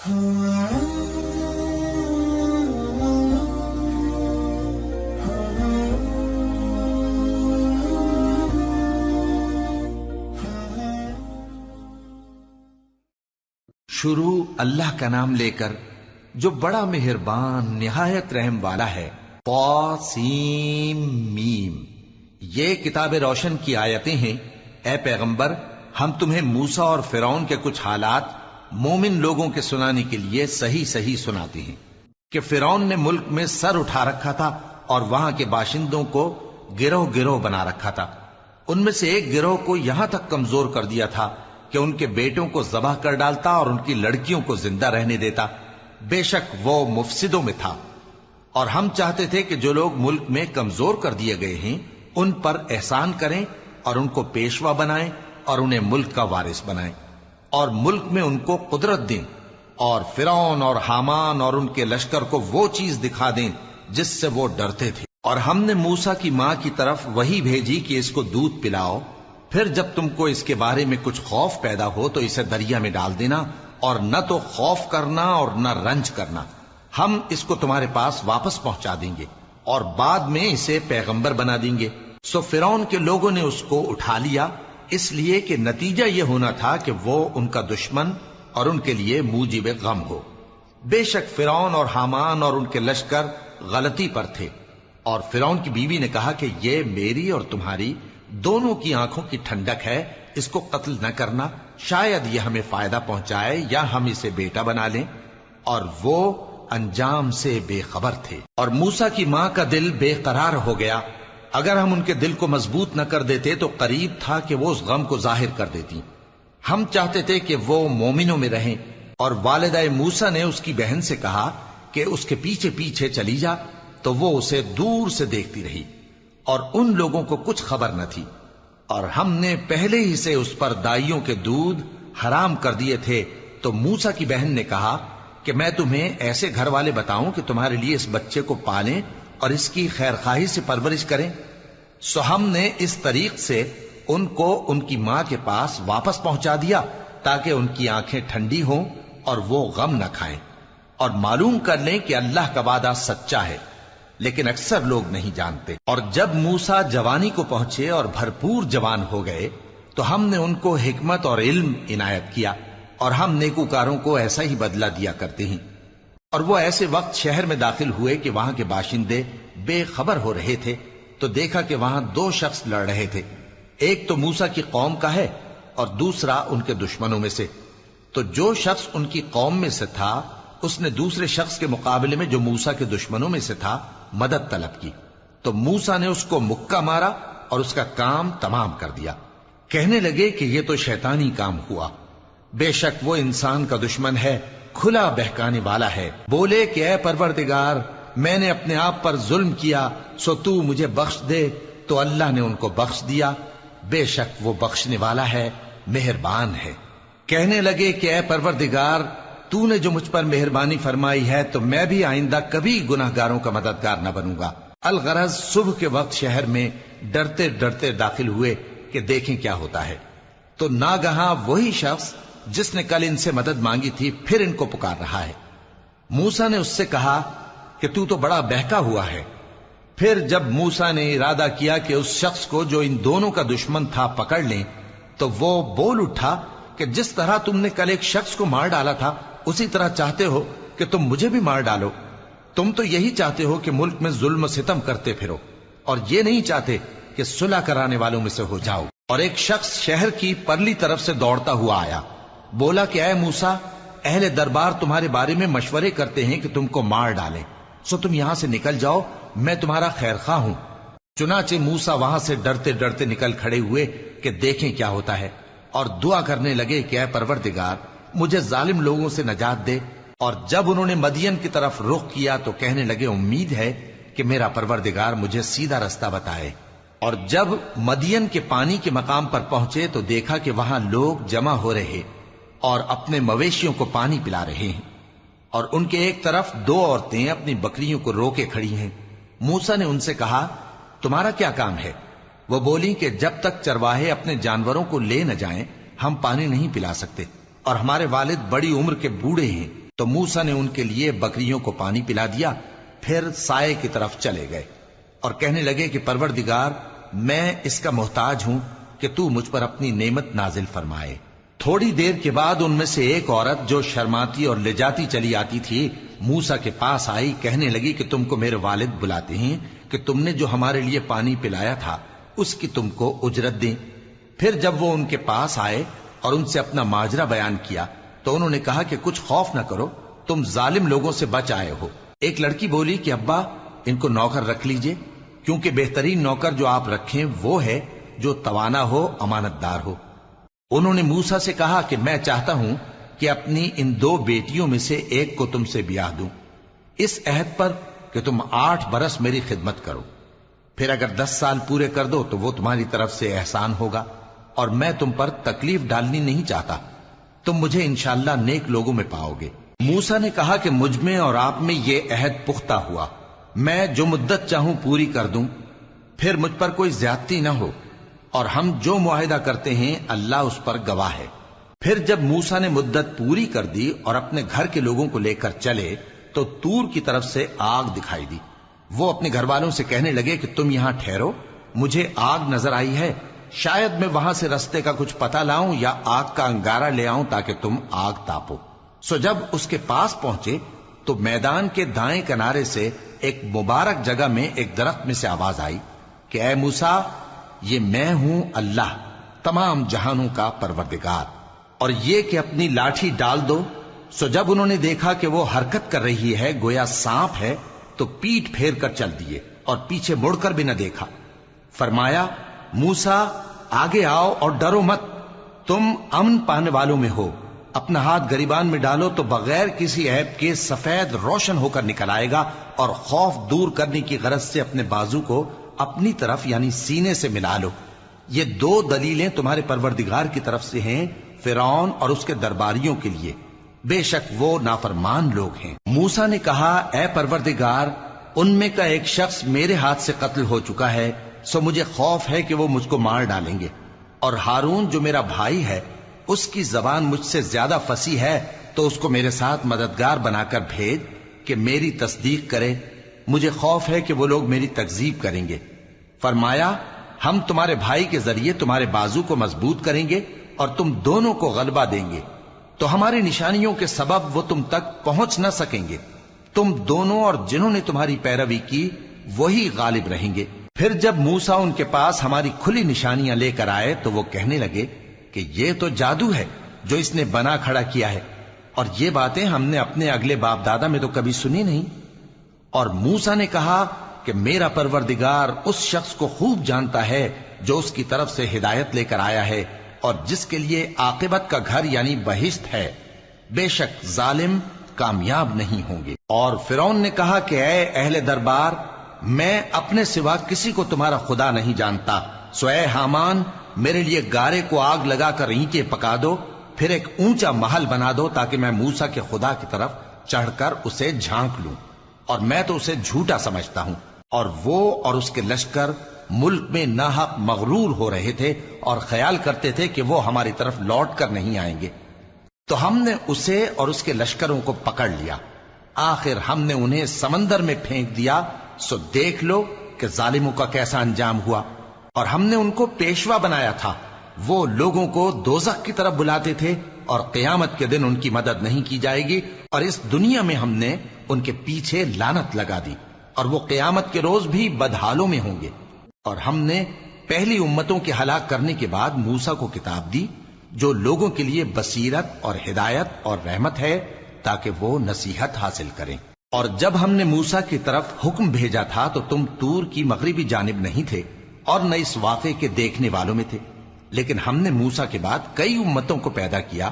شروع اللہ کا نام لے کر جو بڑا مہربان نہایت رحم والا ہے۔ طاسیم میم، یہ کتاب روشن کی آیتیں ہیں۔ اے پیغمبر، ہم تمہیں موسیٰ اور فرعون کے کچھ حالات مومن لوگوں کے سنانے کے لیے صحیح صحیح سناتے ہیں کہ فرعون نے ملک میں سر اٹھا رکھا تھا اور وہاں کے باشندوں کو گروہ گروہ بنا رکھا تھا۔ ان میں سے ایک گروہ کو یہاں تک کمزور کر دیا تھا کہ ان کے بیٹوں کو ذبح کر ڈالتا اور ان کی لڑکیوں کو زندہ رہنے دیتا۔ بے شک وہ مفسدوں میں تھا، اور ہم چاہتے تھے کہ جو لوگ ملک میں کمزور کر دیے گئے ہیں ان پر احسان کریں اور ان کو پیشوا بنائیں اور انہیں ملک کا وارث بنائیں، اور ملک میں ان کو قدرت دیں، اور فرعون اور حامان اور ان کے لشکر کو وہ چیز دکھا دیں جس سے وہ ڈرتے تھے۔ اور ہم نے موسیٰ کی ماں کی طرف وحی بھیجی کہ اس کو دودھ پلاؤ، پھر جب تم کو اس کے بارے میں کچھ خوف پیدا ہو تو اسے دریا میں ڈال دینا، اور نہ تو خوف کرنا اور نہ رنج کرنا، ہم اس کو تمہارے پاس واپس پہنچا دیں گے اور بعد میں اسے پیغمبر بنا دیں گے۔ سو فرعون کے لوگوں نے اس کو اٹھا لیا، اس لیے کہ نتیجہ یہ ہونا تھا کہ وہ ان کا دشمن اور ان کے لیے موجب غم ہو۔ بے شک فرعون اور حامان اور ان کے لشکر غلطی پر تھے، اور فرعون کی بیوی نے کہا کہ یہ میری اور تمہاری دونوں کی آنکھوں کی ٹھنڈک ہے، اس کو قتل نہ کرنا، شاید یہ ہمیں فائدہ پہنچائے یا ہم اسے بیٹا بنا لیں۔ اور وہ انجام سے بے خبر تھے۔ اور موسیٰ کی ماں کا دل بے قرار ہو گیا، اگر ہم ان کے دل کو مضبوط نہ کر دیتے تو قریب تھا کہ وہ اس غم کو ظاہر کر دیتی۔ ہم چاہتے تھے کہ وہ مومنوں میں رہیں، اور والدہ موسیٰ نے اس کی بہن سے کہا کہ اس کے پیچھے پیچھے چلی جا، تو وہ اسے دور سے دیکھتی رہی، اور ان لوگوں کو کچھ خبر نہ تھی۔ اور ہم نے پہلے ہی سے اس پر دائیوں کے دودھ حرام کر دیے تھے۔ تو موسیٰ کی بہن نے کہا کہ میں تمہیں ایسے گھر والے بتاؤں کہ تمہارے لیے اس بچے کو پالیں اور اس کی خیر خواہی سے پرورش کریں۔ سو ہم نے اس طریق سے ان کو ان کی ماں کے پاس واپس پہنچا دیا تاکہ ان کی آنکھیں ٹھنڈی ہوں اور وہ غم نہ کھائیں، اور معلوم کر لیں کہ اللہ کا وعدہ سچا ہے، لیکن اکثر لوگ نہیں جانتے۔ اور جب موسیٰ جوانی کو پہنچے اور بھرپور جوان ہو گئے تو ہم نے ان کو حکمت اور علم عنایت کیا، اور ہم نیکوکاروں کو ایسا ہی بدلہ دیا کرتے ہیں۔ اور وہ ایسے وقت شہر میں داخل ہوئے کہ وہاں کے باشندے بے خبر ہو رہے تھے، تو دیکھا کہ وہاں دو شخص لڑ رہے تھے، ایک تو موسیٰ کی قوم کا ہے اور دوسرا ان کے دشمنوں میں سے۔ تو جو شخص ان کی قوم میں سے تھا اس نے دوسرے شخص کے مقابلے میں جو موسیٰ کے دشمنوں میں سے تھا مدد طلب کی، تو موسیٰ نے اس کو مکہ مارا اور اس کا کام تمام کر دیا۔ کہنے لگے کہ یہ تو شیطانی کام ہوا، بے شک وہ انسان کا دشمن ہے، کھلا بہکانے والا ہے۔ بولے کہ اے پروردگار، میں نے اپنے آپ پر ظلم کیا، سو تو مجھے بخش دے، تو اللہ نے ان کو بخش دیا، بے شک وہ بخشنے والا ہے، مہربان ہے۔ کہنے لگے کہ اے پروردگار، تو نے جو مجھ پر مہربانی فرمائی ہے تو میں بھی آئندہ کبھی گناہ گاروں کا مددگار نہ بنوں گا۔ الغرض صبح کے وقت شہر میں ڈرتے ڈرتے داخل ہوئے کہ دیکھیں کیا ہوتا ہے، تو ناگہاں وہی شخص جس نے کل ان سے مدد مانگی تھی پھر ان کو پکار رہا ہے۔ موسیٰ نے اس سے کہا کہ تو بڑا بہکا ہوا ہے۔ پھر جب موسیٰ نے ارادہ کیا کہ اس شخص کو جو ان دونوں کا دشمن تھا پکڑ لیں، تو وہ بول اٹھا کہ جس طرح تم نے کل ایک شخص کو مار ڈالا تھا اسی طرح چاہتے ہو کہ تم مجھے بھی مار ڈالو۔ تم تو یہی چاہتے ہو کہ ملک میں ظلم و ستم کرتے پھرو، اور یہ نہیں چاہتے کہ صلح کرانے والوں میں سے ہو جاؤ۔ اور ایک شخص شہر کی پرلی طرف سے دوڑتا ہوا آیا، بولا کہ اے موسیٰ، اہل دربار تمہارے بارے میں مشورے کرتے ہیں کہ تم کو مار ڈالیں، سو تم یہاں سے نکل جاؤ، میں تمہارا خیر خواہ ہوں۔ چنانچہ موسیٰ وہاں سے ڈرتے ڈرتے نکل کھڑے ہوئے کہ دیکھیں کیا ہوتا ہے، اور دعا کرنے لگے کہ اے پروردگار، مجھے ظالم لوگوں سے نجات دے۔ اور جب انہوں نے مدین کی طرف رخ کیا تو کہنے لگے امید ہے کہ میرا پروردگار مجھے سیدھا رستہ بتائے۔ اور جب مدین کے پانی کے مقام پر پہنچے تو دیکھا کہ وہاں لوگ جمع ہو رہے اور اپنے مویشیوں کو پانی پلا رہے ہیں، اور ان کے ایک طرف دو عورتیں اپنی بکریوں کو روکے کھڑی ہیں۔ موسیٰ نے ان سے کہا تمہارا کیا کام ہے؟ وہ بولی کہ جب تک چرواہے اپنے جانوروں کو لے نہ جائیں ہم پانی نہیں پلا سکتے، اور ہمارے والد بڑی عمر کے بوڑھے ہیں، تو موسیٰ نے ان کے لیے بکریوں کو پانی پلا دیا، پھر سائے کی طرف چلے گئے اور کہنے لگے کہ پروردگار، میں اس کا محتاج ہوں کہ تو مجھ پر اپنی نعمت نازل فرمائے۔ تھوڑی دیر کے بعد ان میں سے ایک عورت جو شرماتی اور لجاتی چلی آتی تھی موسیٰ کے پاس آئی، کہنے لگی کہ تم کو میرے والد بلاتے ہیں کہ تم نے جو ہمارے لیے پانی پلایا تھا اس کی تم کو اجرت دیں۔ پھر جب وہ ان کے پاس آئے اور ان سے اپنا ماجرا بیان کیا تو انہوں نے کہا کہ کچھ خوف نہ کرو، تم ظالم لوگوں سے بچ آئے ہو۔ ایک لڑکی بولی کہ ابا، ان کو نوکر رکھ لیجئے، کیونکہ بہترین نوکر جو آپ رکھیں وہ ہے جو توانا ہو، امانت دار ہو۔ انہوں نے موسیٰ سے کہا کہ میں چاہتا ہوں کہ اپنی ان 2 بیٹیوں میں سے ایک کو تم سے بیاہ دوں، اس عہد پر کہ تم 8 برس میری خدمت کرو، پھر اگر 10 سال پورے کر دو تو وہ تمہاری طرف سے احسان ہوگا، اور میں تم پر تکلیف ڈالنی نہیں چاہتا، تم مجھے انشاءاللہ نیک لوگوں میں پاؤ گے۔ موسیٰ نے کہا کہ مجھ میں اور آپ میں یہ عہد پختہ ہوا، میں جو مدت چاہوں پوری کر دوں، پھر مجھ پر کوئی زیادتی نہ ہو، اور ہم جو معاہدہ کرتے ہیں اللہ اس پر گواہ ہے۔ پھر جب موسیٰ نے مدت پوری کر دی اور اپنے گھر کے لوگوں کو لے کر چلے تو طور کی طرف سے آگ دکھائی دی۔ وہ اپنے گھر والوں سے کہنے لگے کہ تم یہاں ٹھہرو، مجھے آگ نظر آئی ہے، شاید میں وہاں سے رستے کا کچھ پتہ لاؤں یا آگ کا انگارہ لے آؤں تاکہ تم آگ تاپو۔ سو جب اس کے پاس پہنچے تو میدان کے دائیں کنارے سے ایک مبارک جگہ میں ایک درخت میں سے آواز آئی کہ اے موسیٰ، یہ میں ہوں اللہ، تمام جہانوں کا پروردگار، اور یہ کہ اپنی لاٹھی ڈال دو۔ سو جب انہوں نے دیکھا کہ وہ حرکت کر رہی ہے گویا سانپ ہے تو پیٹ پھیر کر چل دیے اور پیچھے مڑ کر بھی نہ دیکھا۔ فرمایا موسیٰ آگے آؤ اور ڈرو مت، تم امن پانے والوں میں ہو، اپنا ہاتھ گریبان میں ڈالو تو بغیر کسی عیب کے سفید روشن ہو کر نکل آئے گا، اور خوف دور کرنے کی غرض سے اپنے بازو کو اپنی طرف یعنی سینے سے ملا لو۔ یہ 2 دلیلیں تمہارے پروردگار کی طرف سے ہیں فرعون اور اس کے درباریوں کے لیے، بے شک وہ نافرمان لوگ ہیں۔ موسیٰ نے کہا اے پروردگار، ان میں کا ایک شخص میرے ہاتھ سے قتل ہو چکا ہے، سو مجھے خوف ہے کہ وہ مجھ کو مار ڈالیں گے، اور ہارون جو میرا بھائی ہے اس کی زبان مجھ سے زیادہ فصیح ہے، تو اس کو میرے ساتھ مددگار بنا کر بھیج کہ میری تصدیق کرے، مجھے خوف ہے کہ وہ لوگ میری تکذیب کریں گے۔ فرمایا ہم تمہارے بھائی کے ذریعے تمہارے بازو کو مضبوط کریں گے اور تم دونوں کو غلبہ دیں گے، تو ہماری نشانیوں کے سبب وہ تم تک پہنچ نہ سکیں گے، تم دونوں اور جنہوں نے تمہاری پیروی کی وہی غالب رہیں گے۔ پھر جب موسیٰ ان کے پاس ہماری کھلی نشانیاں لے کر آئے تو وہ کہنے لگے کہ یہ تو جادو ہے جو اس نے بنا کھڑا کیا ہے، اور یہ باتیں ہم نے اپنے اگلے باپ دادا میں تو کبھی سنی نہیں۔ اور موسیٰ نے کہا کہ میرا پروردگار اس شخص کو خوب جانتا ہے جو اس کی طرف سے ہدایت لے کر آیا ہے اور جس کے لیے عاقبت کا گھر یعنی بہشت ہے، بے شک ظالم کامیاب نہیں ہوں گے۔ اور فرعون نے کہا کہ اے اہل دربار، میں اپنے سوا کسی کو تمہارا خدا نہیں جانتا، سو اے حامان میرے لیے گارے کو آگ لگا کر اینٹیں پکا دو، پھر ایک اونچا محل بنا دو تاکہ میں موسیٰ کے خدا کی طرف چڑھ کر اسے جھانک لوں، اور میں تو اسے جھوٹا سمجھتا ہوں۔ اور وہ اور اس کے لشکر ملک میں ناحق مغرور ہو رہے تھے اور خیال کرتے تھے کہ وہ ہماری طرف لوٹ کر نہیں آئیں گے، تو ہم نے اسے اور اس کے لشکروں کو پکڑ لیا، آخر ہم نے انہیں سمندر میں پھینک دیا، سو دیکھ لو کہ ظالموں کا کیسا انجام ہوا۔ اور ہم نے ان کو پیشوا بنایا تھا، وہ لوگوں کو دوزخ کی طرف بلاتے تھے، اور قیامت کے دن ان کی مدد نہیں کی جائے گی، اور اس دنیا میں ہم نے ان کے پیچھے لعنت لگا دی، اور وہ قیامت کے روز بھی بدحالوں میں ہوں گے۔ اور ہم نے پہلی امتوں کے ہلاک کرنے کے بعد موسیٰ کو کتاب دی جو لوگوں کے لیے بصیرت اور ہدایت اور رحمت ہے تاکہ وہ نصیحت حاصل کریں۔ اور جب ہم نے موسیٰ کی طرف حکم بھیجا تھا تو تم طور کی مغربی جانب نہیں تھے اور نہ اس واقعے کے دیکھنے والوں میں تھے، لیکن ہم نے موسیٰ کے بعد کئی امتوں کو پیدا کیا،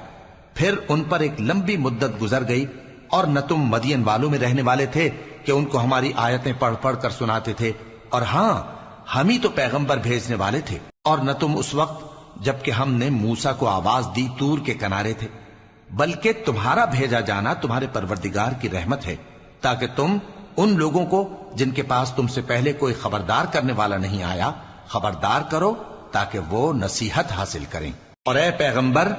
پھر ان پر ایک لمبی مدت گزر گئی، اور نہ تم مدین والوں میں رہنے والے تھے کہ ان کو ہماری آیتیں پڑھ پڑھ کر سناتے تھے، اور ہاں ہم ہی تو پیغمبر بھیجنے والے تھے، اور نہ تم اس وقت جبکہ ہم نے موسیٰ کو آواز دی طور کے کنارے تھے، بلکہ تمہارا بھیجا جانا تمہارے پروردگار کی رحمت ہے تاکہ تم ان لوگوں کو جن کے پاس تم سے پہلے کوئی خبردار کرنے والا نہیں آیا خبردار کرو تاکہ وہ نصیحت حاصل کریں۔ اور اے پیغمبر،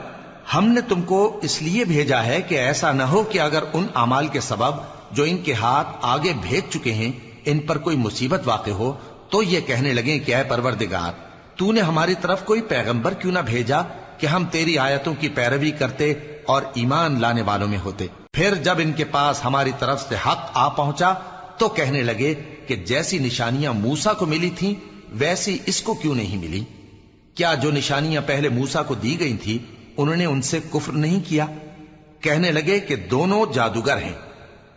ہم نے تم کو اس لیے بھیجا ہے کہ ایسا نہ ہو کہ اگر ان اعمال کے سبب جو ان کے ہاتھ آگے بھیج چکے ہیں ان پر کوئی مصیبت واقع ہو تو یہ کہنے لگیں کہ اے پروردگار تو نے ہماری طرف کوئی پیغمبر کیوں نہ بھیجا کہ ہم تیری آیتوں کی پیروی کرتے اور ایمان لانے والوں میں ہوتے۔ پھر جب ان کے پاس ہماری طرف سے حق آ پہنچا تو کہنے لگے کہ جیسی نشانیاں موسیٰ کو ملی تھیں ویسی اس کو کیوں نہیں ملی؟ کیا جو نشانیاں پہلے موسیٰ کو دی گئی تھی انہوں نے ان سے کفر نہیں کیا؟ کہنے لگے کہ دونوں جادوگر ہیں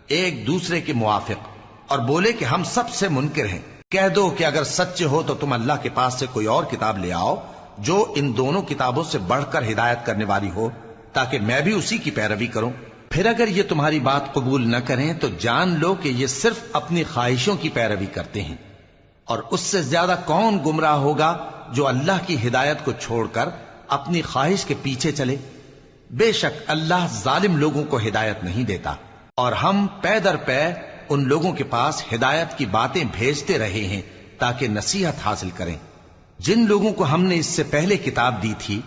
ایک دوسرے کے موافق، اور بولے کہ ہم سب سے منکر ہیں۔ کہہ دو کہ اگر سچے ہو تو تم اللہ کے پاس سے کوئی اور کتاب لے آؤ جو ان دونوں کتابوں سے بڑھ کر ہدایت کرنے والی ہو تاکہ میں بھی اسی کی پیروی کروں۔ پھر اگر یہ تمہاری بات قبول نہ کریں تو جان لو کہ یہ صرف اپنی خواہشوں کی پیروی کرتے ہیں، اور اس سے زیادہ کون گمراہ ہوگا جو اللہ کی ہدایت کو چھوڑ کر اپنی خواہش کے پیچھے چلے۔ بے شک اللہ ظالم لوگوں کو ہدایت نہیں دیتا، اور ہم پے در پے ان لوگوں کے پاس ہدایت کی باتیں بھیجتے رہے ہیں تاکہ نصیحت حاصل کریں۔ جن لوگوں کو ہم نے اس سے پہلے کتاب دی تھی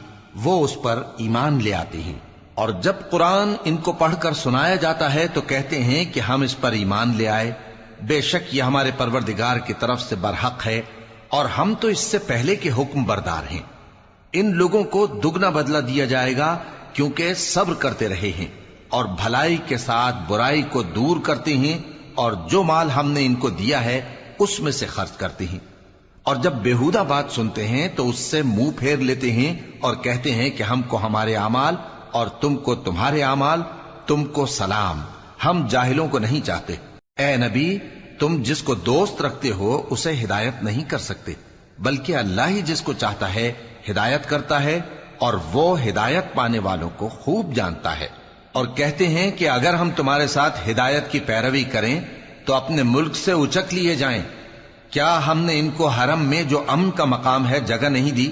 وہ اس پر ایمان لے آتے ہیں، اور جب قرآن ان کو پڑھ کر سنایا جاتا ہے تو کہتے ہیں کہ ہم اس پر ایمان لے آئے۔ بے شک یہ ہمارے پروردگار کی طرف سے برحق ہے، اور ہم تو اس سے پہلے کے حکم بردار ہیں۔ ان لوگوں کو دگنا بدلہ دیا جائے گا کیونکہ صبر کرتے رہے ہیں اور بھلائی کے ساتھ برائی کو دور کرتے ہیں، اور جو مال ہم نے ان کو دیا ہے اس میں سے خرچ کرتے ہیں، اور جب بےہودہ بات سنتے ہیں تو اس سے منہ پھیر لیتے ہیں اور کہتے ہیں کہ ہم کو ہمارے اعمال اور تم کو تمہارے اعمال، تم کو سلام، ہم جاہلوں کو نہیں چاہتے۔ اے نبی تم جس کو دوست رکھتے ہو اسے ہدایت نہیں کر سکتے، بلکہ اللہ ہی جس کو چاہتا ہے ہدایت کرتا ہے، اور وہ ہدایت پانے والوں کو خوب جانتا ہے۔ اور کہتے ہیں کہ اگر ہم تمہارے ساتھ ہدایت کی پیروی کریں تو اپنے ملک سے اچک لیے جائیں۔ کیا ہم نے ان کو حرم میں جو امن کا مقام ہے جگہ نہیں دی،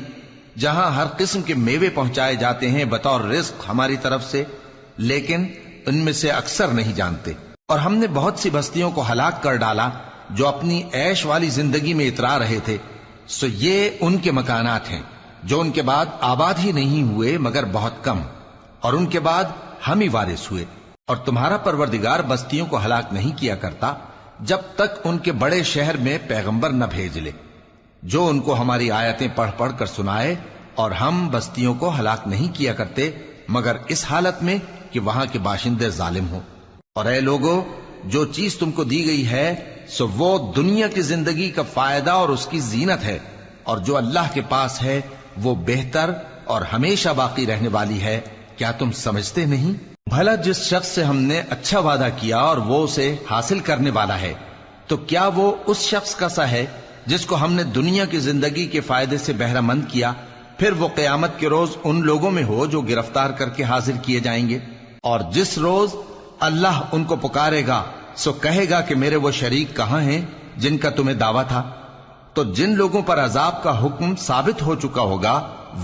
جہاں ہر قسم کے میوے پہنچائے جاتے ہیں بطور رزق ہماری طرف سے؟ لیکن ان میں سے اکثر نہیں جانتے۔ اور ہم نے بہت سی بستیوں کو ہلاک کر ڈالا جو اپنی عیش والی زندگی میں اترا رہے تھے، سو یہ ان کے مکانات ہیں جو ان کے بعد آباد ہی نہیں ہوئے مگر بہت کم، اور ان کے بعد ہم ہی وارث ہوئے۔ اور تمہارا پروردگار بستیوں کو ہلاک نہیں کیا کرتا جب تک ان کے بڑے شہر میں پیغمبر نہ بھیج لے جو ان کو ہماری آیتیں پڑھ پڑھ کر سنائے، اور ہم بستیوں کو ہلاک نہیں کیا کرتے مگر اس حالت میں کہ وہاں کے باشندے ظالم ہوں۔ اور اے لوگو جو چیز تم کو دی گئی ہے سو وہ دنیا کی زندگی کا فائدہ اور اس کی زینت ہے، اور جو اللہ کے پاس ہے وہ بہتر اور ہمیشہ باقی رہنے والی ہے۔ کیا تم سمجھتے نہیں؟ بھلا جس شخص سے ہم نے اچھا وعدہ کیا اور وہ اسے حاصل کرنے والا ہے تو کیا وہ اس شخص کا سا ہے جس کو ہم نے دنیا کی زندگی کے فائدے سے بہرہ مند کیا، پھر وہ قیامت کے روز ان لوگوں میں ہو جو گرفتار کر کے حاضر کیے جائیں گے؟ اور جس روز اللہ ان کو پکارے گا سو کہے گا کہ میرے وہ شریک کہاں ہیں جن کا تمہیں دعویٰ تھا؟ تو جن لوگوں پر عذاب کا حکم ثابت ہو چکا ہوگا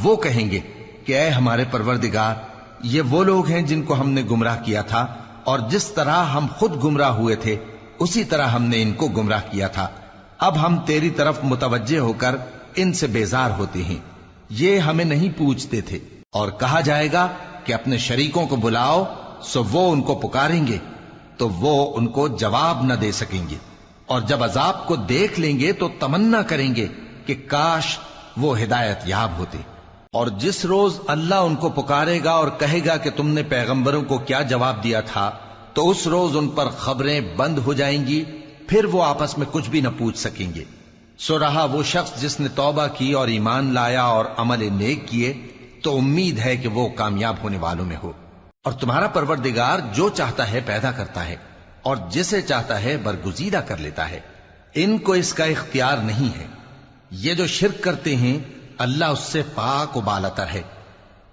وہ کہیں گے کہ اے ہمارے پروردگار، یہ وہ لوگ ہیں جن کو ہم نے گمراہ کیا تھا، اور جس طرح ہم خود گمراہ ہوئے تھے اسی طرح ہم نے ان کو گمراہ کیا تھا۔ اب ہم تیری طرف متوجہ ہو کر ان سے بیزار ہوتے ہیں، یہ ہمیں نہیں پوچھتے تھے۔ اور کہا جائے گا کہ اپنے شریکوں کو بلاؤ، سو وہ ان کو پکاریں گے تو وہ ان کو جواب نہ دے سکیں گے، اور جب عذاب کو دیکھ لیں گے تو تمنا کریں گے کہ کاش وہ ہدایت یاب ہوتے۔ اور جس روز اللہ ان کو پکارے گا اور کہے گا کہ تم نے پیغمبروں کو کیا جواب دیا تھا، تو اس روز ان پر خبریں بند ہو جائیں گی، پھر وہ آپس میں کچھ بھی نہ پوچھ سکیں گے۔ سو رہا وہ شخص جس نے توبہ کی اور ایمان لایا اور عمل نیک کیے تو امید ہے کہ وہ کامیاب ہونے والوں میں ہو۔ اور تمہارا پروردگار جو چاہتا ہے پیدا کرتا ہے اور جسے چاہتا ہے برگزیدہ کر لیتا ہے، ان کو اس کا اختیار نہیں ہے۔ یہ جو شرک کرتے ہیں اللہ اس سے پاک و بالاتر ہے،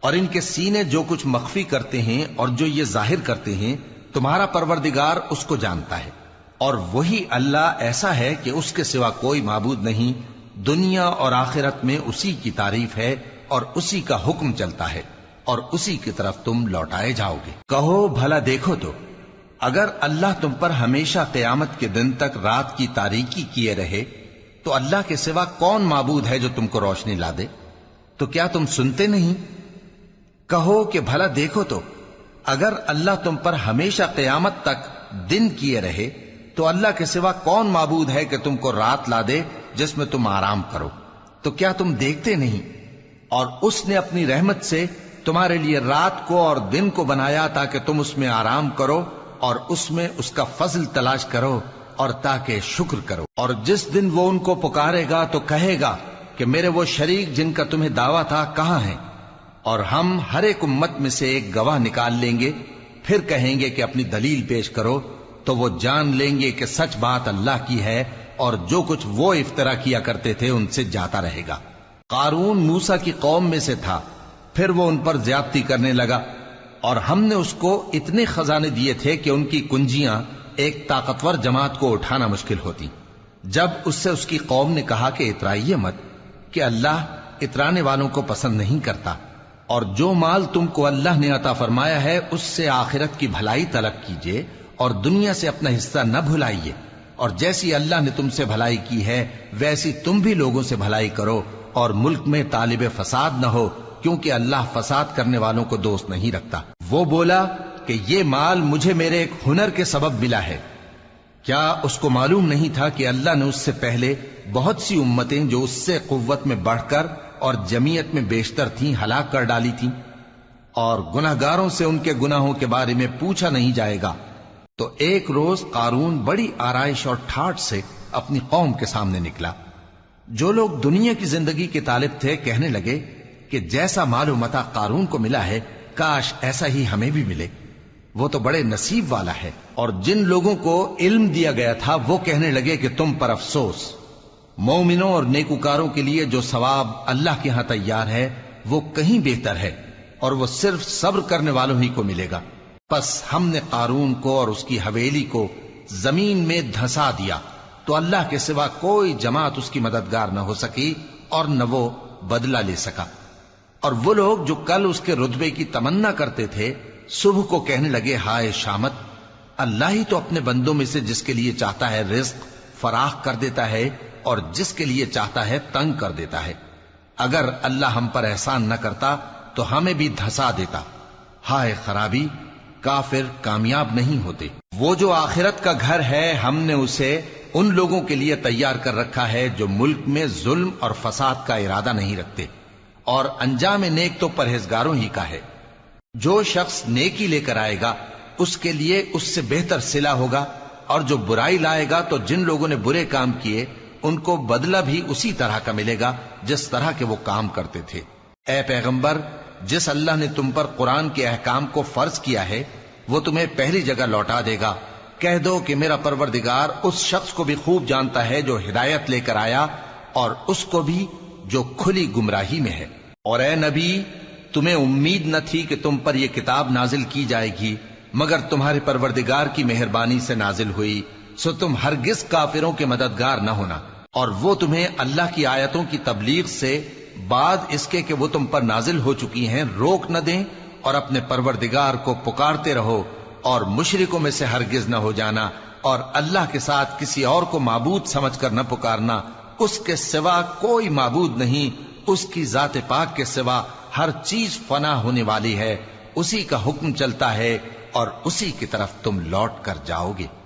اور ان کے سینے جو کچھ مخفی کرتے ہیں اور جو یہ ظاہر کرتے ہیں تمہارا پروردگار اس کو جانتا ہے۔ اور وہی اللہ ایسا ہے کہ اس کے سوا کوئی معبود نہیں، دنیا اور آخرت میں اسی کی تعریف ہے اور اسی کا حکم چلتا ہے، اور اسی کی طرف تم لوٹائے جاؤ گے۔ کہو بھلا دیکھو تو اگر اللہ تم پر ہمیشہ قیامت کے دن تک رات کی تاریکی کیے رہے تو اللہ کے سوا کون معبود ہے جو تم کو روشنی لا دے؟ تو کیا تم سنتے نہیں؟ کہو کہ بھلا دیکھو تو اگر اللہ تم پر ہمیشہ قیامت تک دن کیے رہے تو اللہ کے سوا کون معبود ہے کہ تم کو رات لا دے جس میں تم آرام کرو؟ تو کیا تم دیکھتے نہیں؟ اور اس نے اپنی رحمت سے تمہارے لیے رات کو اور دن کو بنایا تاکہ تم اس میں آرام کرو اور اس میں اس کا فضل تلاش کرو اور تاکہ شکر کرو۔ اور جس دن وہ ان کو پکارے گا تو کہے گا کہ میرے وہ شریک جن کا تمہیں دعویٰ تھا کہاں ہیں؟ اور ہم ہر ایک امت میں سے ایک گواہ نکال لیں گے، پھر کہیں گے کہ اپنی دلیل پیش کرو، تو وہ جان لیں گے کہ سچ بات اللہ کی ہے اور جو کچھ وہ افترا کیا کرتے تھے ان سے جاتا رہے گا۔ قارون موسیٰ کی قوم میں سے تھا، پھر وہ ان پر زیادتی کرنے لگا، اور ہم نے اس کو اتنے خزانے دیے تھے کہ ان کی کنجیاں ایک طاقتور جماعت کو اٹھانا مشکل ہوتی۔ جب اس سے اس کی قوم نے کہا کہ اترائیے مت، کہ اللہ اترانے والوں کو پسند نہیں کرتا، اور جو مال تم کو اللہ نے عطا فرمایا ہے اس سے آخرت کی بھلائی طلب کیجیے اور دنیا سے اپنا حصہ نہ بھلائیے، اور جیسی اللہ نے تم سے بھلائی کی ہے ویسی تم بھی لوگوں سے بھلائی کرو، اور ملک میں طالب فساد نہ ہو، کیونکہ اللہ فساد کرنے والوں کو دوست نہیں رکھتا۔ وہ بولا کہ یہ مال مجھے میرے ایک ہنر کے سبب ملا ہے۔ کیا اس کو معلوم نہیں تھا کہ اللہ نے اس سے پہلے بہت سی امتیں جو اس سے قوت میں بڑھ کر اور جمعیت میں بیشتر تھیں ہلاک کر ڈالی تھیں، اور گناہگاروں سے ان کے گناہوں کے بارے میں پوچھا نہیں جائے گا؟ تو ایک روز قارون بڑی آرائش اور ٹھاٹھ سے اپنی قوم کے سامنے نکلا۔ جو لوگ دنیا کی زندگی کے طالب تھے کہنے لگے کہ جیسا مال و متاع قارون کو ملا ہے کاش ایسا ہی ہمیں بھی ملے، وہ تو بڑے نصیب والا ہے۔ اور جن لوگوں کو علم دیا گیا تھا وہ کہنے لگے کہ تم پر افسوس، مومنوں اور نیکوکاروں کے لیے جو ثواب اللہ کے ہاں تیار ہے وہ کہیں بہتر ہے، اور وہ صرف صبر کرنے والوں ہی کو ملے گا۔ پس ہم نے قارون کو اور اس کی حویلی کو زمین میں دھسا دیا، تو اللہ کے سوا کوئی جماعت اس کی مددگار نہ ہو سکی اور نہ وہ بدلہ لے سکا۔ اور وہ لوگ جو کل اس کے رتبے کی تمنا کرتے تھے صبح کو کہنے لگے ہائے شامت، اللہ ہی تو اپنے بندوں میں سے جس کے لیے چاہتا ہے رزق فراخ کر دیتا ہے اور جس کے لیے چاہتا ہے تنگ کر دیتا ہے۔ اگر اللہ ہم پر احسان نہ کرتا تو ہمیں بھی دھسا دیتا۔ ہائے خرابی، کافر کامیاب نہیں ہوتے۔ وہ جو آخرت کا گھر ہے ہم نے اسے ان لوگوں کے لیے تیار کر رکھا ہے جو ملک میں ظلم اور فساد کا ارادہ نہیں رکھتے، اور انجام نیک تو پرہیزگاروں ہی کا ہے۔ جو شخص نیکی لے کر آئے گا اس کے لیے اس سے بہتر صلہ ہوگا، اور جو برائی لائے گا تو جن لوگوں نے برے کام کیے ان کو بدلہ بھی اسی طرح کا ملے گا جس طرح کے وہ کام کرتے تھے۔ اے پیغمبر، جس اللہ نے تم پر قرآن کے احکام کو فرض کیا ہے وہ تمہیں پہلی جگہ لوٹا دے گا۔ کہہ دو کہ میرا پروردگار اس شخص کو بھی خوب جانتا ہے جو ہدایت لے کر آیا، اور اس کو بھی جو کھلی گمراہی میں ہے۔ اور اے نبی، تمہیں امید نہ تھی کہ تم پر یہ کتاب نازل کی جائے گی، مگر تمہارے پروردگار کی مہربانی سے نازل ہوئی، سو تم ہرگز کافروں کے مددگار نہ ہونا، اور وہ تمہیں اللہ کی آیتوں کی تبلیغ سے بعد اس کے کہ وہ تم پر نازل ہو چکی ہیں روک نہ دیں، اور اپنے پروردگار کو پکارتے رہو، اور مشرکوں میں سے ہرگز نہ ہو جانا، اور اللہ کے ساتھ کسی اور کو معبود سمجھ کر نہ پکارنا۔ اس کے سوا کوئی معبود نہیں، اس کی ذات پاک کے سوا ہر چیز فنا ہونے والی ہے، اسی کا حکم چلتا ہے اور اسی کی طرف تم لوٹ کر جاؤ گے۔